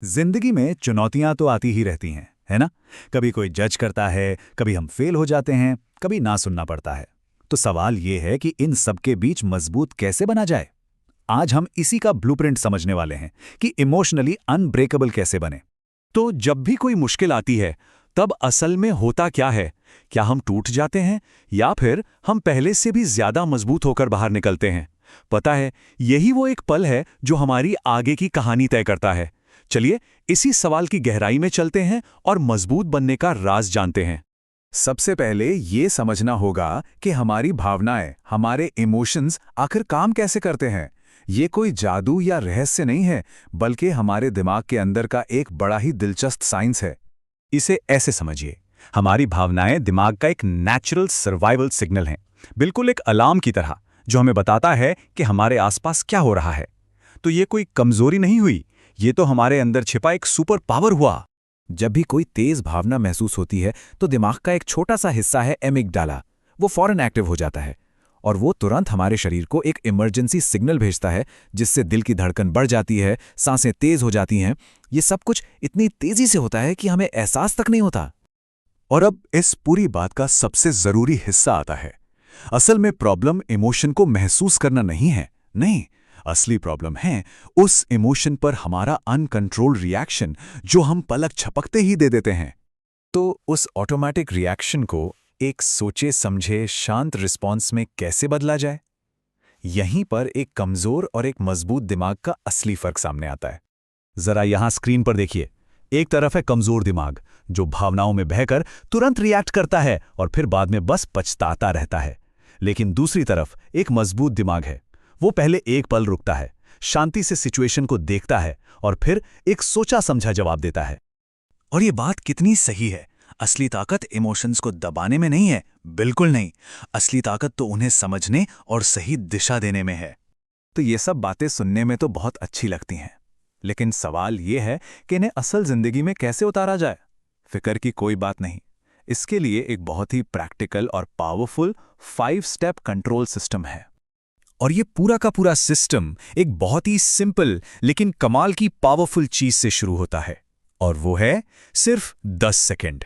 जिंदगी में चुनौतियां तो आती ही रहती हैं, है ना। कभी कोई जज करता है, कभी हम फेल हो जाते हैं, कभी ना सुनना पड़ता है। तो सवाल ये है कि इन सबके बीच मजबूत कैसे बना जाए। आज हम इसी का ब्लूप्रिंट समझने वाले हैं कि इमोशनली अनब्रेकेबल कैसे बने। तो जब भी कोई मुश्किल आती है, तब असल में होता क्या है? क्या हम टूट जाते हैं या फिर हम पहले से भी ज्यादा मजबूत होकर बाहर निकलते हैं? पता है, यही वो एक पल है जो हमारी आगे की कहानी तय करता है। चलिए इसी सवाल की गहराई में चलते हैं और मजबूत बनने का राज जानते हैं। सबसे पहले ये समझना होगा कि हमारी भावनाएं, हमारे इमोशंस आखिर काम कैसे करते हैं। ये कोई जादू या रहस्य नहीं है, बल्कि हमारे दिमाग के अंदर का एक बड़ा ही दिलचस्प साइंस है। इसे ऐसे समझिए, हमारी भावनाएं दिमाग का एक नेचुरल सर्वाइवल सिग्नल हैं, बिल्कुल एक अलार्म की तरह, जो हमें बताता है कि हमारे आसपास क्या हो रहा है। तो ये कोई कमजोरी नहीं हुई, ये तो हमारे अंदर छिपा एक सुपर पावर हुआ। जब भी कोई तेज भावना महसूस होती है तो दिमाग का एक छोटा सा हिस्सा है एमिगडाला, वो फौरन एक्टिव हो जाता है और वो तुरंत हमारे शरीर को एक इमरजेंसी सिग्नल भेजता है, जिससे दिल की धड़कन बढ़ जाती है, सांसें तेज हो जाती हैं। ये सब कुछ इतनी तेजी से होता है कि हमें एहसास तक नहीं होता। और अब इस पूरी बात का सबसे जरूरी हिस्सा आता है। असल में प्रॉब्लम इमोशन को महसूस करना नहीं है, नहीं, असली प्रॉब्लम है उस इमोशन पर हमारा अनकंट्रोल्ड रिएक्शन, जो हम पलक झपकते ही दे देते हैं। तो उस ऑटोमेटिक रिएक्शन को एक सोचे समझे शांत रिस्पॉन्स में कैसे बदला जाए? यहीं पर एक कमजोर और एक मजबूत दिमाग का असली फर्क सामने आता है। जरा यहां स्क्रीन पर देखिए। एक तरफ है कमजोर दिमाग, जो भावनाओं में बहकर तुरंत रिएक्ट करता है और फिर बाद में बस पछताता रहता है। लेकिन दूसरी तरफ एक मजबूत दिमाग है। वो पहले एक पल रुकता है, शांति से सिचुएशन को देखता है और फिर एक सोचा समझा जवाब देता है। और ये बात कितनी सही है। असली ताकत इमोशंस को दबाने में नहीं है, बिल्कुल नहीं। असली ताकत तो उन्हें समझने और सही दिशा देने में है। तो ये सब बातें सुनने में तो बहुत अच्छी लगती हैं, लेकिन सवाल ये है कि इन्हें असल जिंदगी में कैसे उतारा जाए। फिक्र की कोई बात नहीं, इसके लिए एक बहुत ही प्रैक्टिकल और पावरफुल 5 स्टेप कंट्रोल सिस्टम है। और ये पूरा का पूरा सिस्टम एक बहुत ही सिंपल लेकिन कमाल की पावरफुल चीज से शुरू होता है, और वो है सिर्फ 10 सेकंड।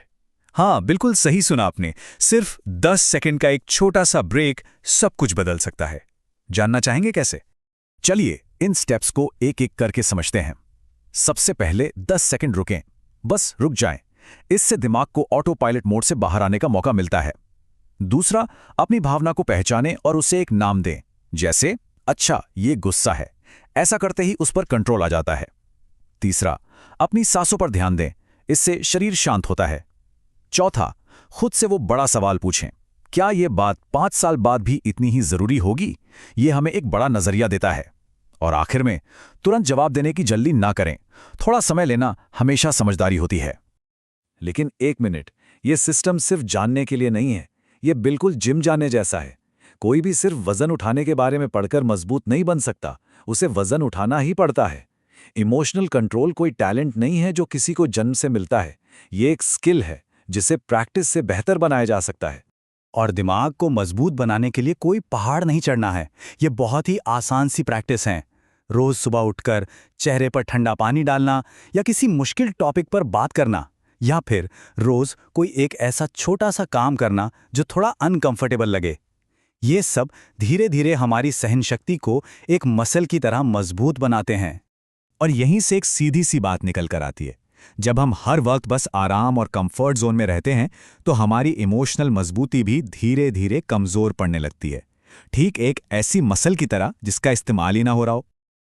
हाँ, बिल्कुल सही सुना आपने। सिर्फ 10 सेकंड का एक छोटा सा ब्रेक सब कुछ बदल सकता है। जानना चाहेंगे कैसे? चलिए इन स्टेप्स को एक एक करके समझते हैं। सबसे पहले 10 सेकंड रुकें, बस रुक जाएं। इससे दिमाग को ऑटो पायलट मोड से बाहर आने का मौका मिलता है। दूसरा, अपनी भावना को पहचानें और उसे एक नाम दें, जैसे अच्छा ये गुस्सा है। ऐसा करते ही उस पर कंट्रोल आ जाता है। तीसरा, अपनी सांसों पर ध्यान दें, इससे शरीर शांत होता है। चौथा, खुद से वो बड़ा सवाल पूछें, क्या ये बात 5 साल बाद भी इतनी ही जरूरी होगी? ये हमें एक बड़ा नजरिया देता है। और आखिर में, तुरंत जवाब देने की जल्दी ना करें, थोड़ा समय लेना हमेशा समझदारी होती है। लेकिन एक मिनट, ये सिस्टम सिर्फ जानने के लिए नहीं है, ये बिल्कुल जिम जाने जैसा है। कोई भी सिर्फ वजन उठाने के बारे में पढ़कर मजबूत नहीं बन सकता, उसे वजन उठाना ही पड़ता है। इमोशनल कंट्रोल कोई टैलेंट नहीं है जो किसी को जन्म से मिलता है, ये एक स्किल है जिसे प्रैक्टिस से बेहतर बनाया जा सकता है। और दिमाग को मजबूत बनाने के लिए कोई पहाड़ नहीं चढ़ना है, ये बहुत ही आसान सी प्रैक्टिस है। रोज सुबह उठकर चेहरे पर ठंडा पानी डालना, या किसी मुश्किल टॉपिक पर बात करना, या फिर रोज कोई एक ऐसा छोटा सा काम करना जो थोड़ा अनकंफर्टेबल लगे। ये सब धीरे धीरे हमारी सहनशक्ति को एक मसल की तरह मजबूत बनाते हैं। और यहीं से एक सीधी सी बात निकल कर आती है, जब हम हर वक्त बस आराम और कंफर्ट जोन में रहते हैं, तो हमारी इमोशनल मजबूती भी धीरे धीरे कमजोर पड़ने लगती है। ठीक एक ऐसी मसल की तरह जिसका इस्तेमाल ही ना हो रहा हो।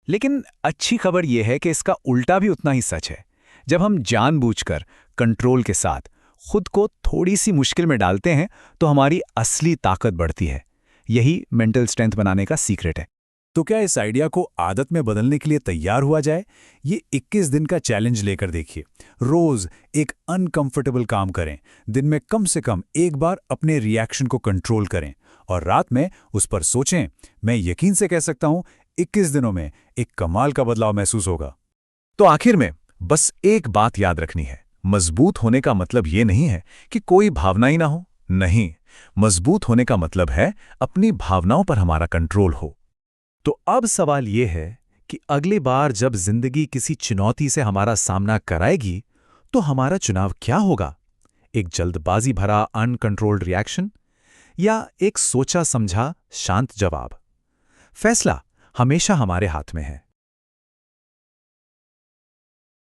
लेकिन अच्छी खबर यह है कि इसका उल्टा भी उतना ही सच है। जब हम जानबूझकर कंट्रोल के साथ खुद को थोड़ी सी मुश्किल में डालते हैं, तो हमारी असली ताकत बढ़ती है। यही मेंटल स्ट्रेंथ बनाने का सीक्रेट है। तो क्या इस आइडिया को आदत में बदलने के लिए तैयार हुआ जाए? ये 21 दिन का चैलेंज लेकर देखिए। रोज एक अनकंफर्टेबल काम करें, दिन में कम से कम एक बार अपने रिएक्शन को कंट्रोल करें और रात में उस पर सोचें। मैं यकीन से कह सकता हूं, 21 दिनों में एक कमाल का बदलाव महसूस होगा। तो आखिर में बस एक बात याद रखनी है, मजबूत होने का मतलब ये नहीं है कि कोई भावना ही ना हो। नहीं, मजबूत होने का मतलब है अपनी भावनाओं पर हमारा कंट्रोल हो। तो अब सवाल यह है कि अगली बार जब जिंदगी किसी चुनौती से हमारा सामना कराएगी तो हमारा चुनाव क्या होगा? एक जल्दबाजी भरा अनकंट्रोल्ड रिएक्शन या एक सोचा समझा शांत जवाब? फैसला हमेशा हमारे हाथ में है।